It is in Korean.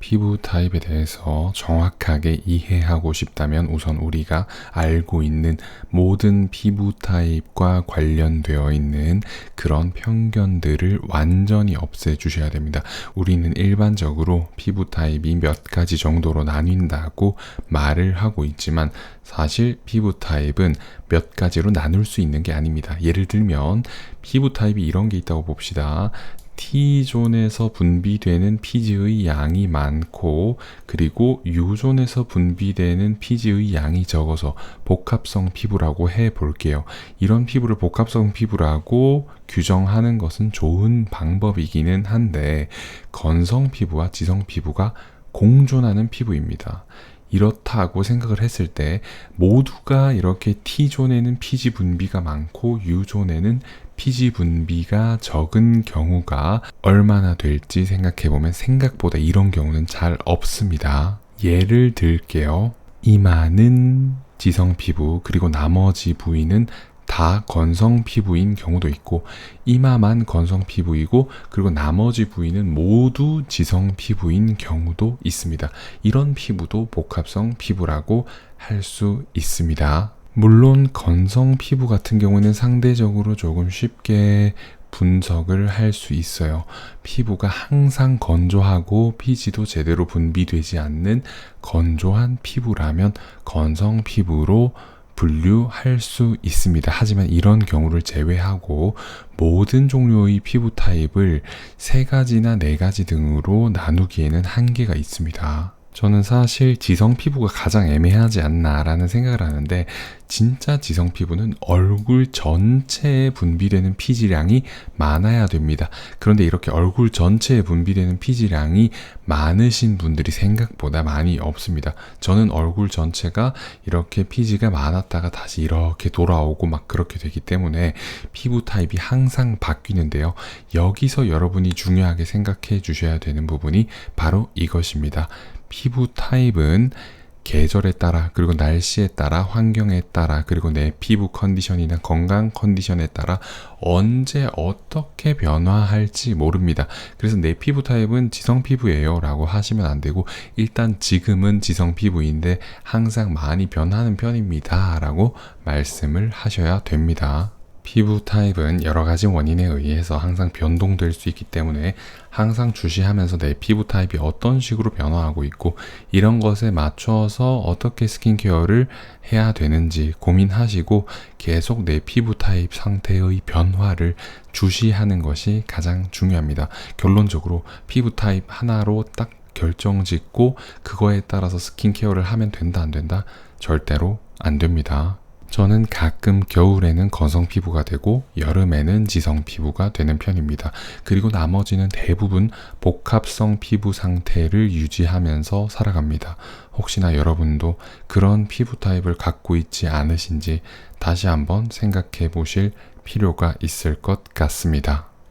피부 타입에 대해서 정확하게 이해하고 싶다면 우선 우리가 알고 있는 모든 피부 타입과 관련되어 있는 그런 편견들을 완전히 없애주셔야 됩니다. 우리는 일반적으로 피부 타입이 몇 가지 정도로 나뉜다고 말을 하고 있지만 사실 피부 타입은 몇 가지로 나눌 수 있는 게 아닙니다. 예를 들면 피부 타입이 이런 게 있다고 봅시다. T존에서 분비되는 피지의 양이 많고 그리고 U존에서 분비되는 피지의 양이 적어서 복합성 피부라고 해볼게요. 이런 피부를 복합성 피부라고 규정하는 것은 좋은 방법이기는 한데 건성 피부와 지성 피부가 공존하는 피부입니다. 이렇다고 생각을 했을 때 모두가 이렇게 T존에는 피지 분비가 많고 U존에는 피지 분비가 적은 경우가 얼마나 될지 생각해보면 생각보다 이런 경우는 잘 없습니다. 예를 들게요. 이마는 지성 피부 그리고 나머지 부위는 다 건성 피부인 경우도 있고 이마만 건성 피부이고 그리고 나머지 부위는 모두 지성 피부인 경우도 있습니다. 이런 피부도 복합성 피부라고 할 수 있습니다. 물론 건성 피부 같은 경우는 상대적으로 조금 쉽게 분석을 할 수 있어요. 피부가 항상 건조하고 피지도 제대로 분비되지 않는 건조한 피부라면 건성 피부로 분류할 수 있습니다. 하지만 이런 경우를 제외하고 모든 종류의 피부 타입을 3가지나 4가지 등으로 나누기에는 한계가 있습니다. 저는 사실 지성 피부가 가장 애매하지 않나라는 생각을 하는데 진짜 지성 피부는 얼굴 전체에 분비되는 피지량이 많아야 됩니다. 그런데 이렇게 얼굴 전체에 분비되는 피지량이 많으신 분들이 생각보다 많이 없습니다. 저는 얼굴 전체가 이렇게 피지가 많았다가 다시 이렇게 돌아오고 막 그렇게 되기 때문에 피부 타입이 항상 바뀌는데요. 여기서 여러분이 중요하게 생각해 주셔야 되는 부분이 바로 이것입니다. 피부 타입은 계절에 따라 그리고 날씨에 따라 환경에 따라 그리고 내 피부 컨디션이나 건강 컨디션에 따라 언제 어떻게 변화할지 모릅니다. 그래서 내 피부 타입은 지성 피부예요 라고 하시면 안 되고 일단 지금은 지성 피부인데 항상 많이 변하는 편입니다 라고 말씀을 하셔야 됩니다. 피부 타입은 여러 가지 원인에 의해서 항상 변동될 수 있기 때문에 항상 주시하면서 내 피부 타입이 어떤 식으로 변화하고 있고 이런 것에 맞춰서 어떻게 스킨케어를 해야 되는지 고민하시고 계속 내 피부 타입 상태의 변화를 주시하는 것이 가장 중요합니다. 결론적으로 피부 타입 하나로 딱 결정 짓고 그거에 따라서 스킨케어를 하면 된다 안 된다? 절대로 안 됩니다. 저는 가끔 겨울에는 건성 피부가 되고 여름에는 지성 피부가 되는 편입니다. 그리고 나머지는 대부분 복합성 피부 상태를 유지하면서 살아갑니다. 혹시나 여러분도 그런 피부 타입을 갖고 있지 않으신지 다시 한번 생각해 보실 필요가 있을 것 같습니다.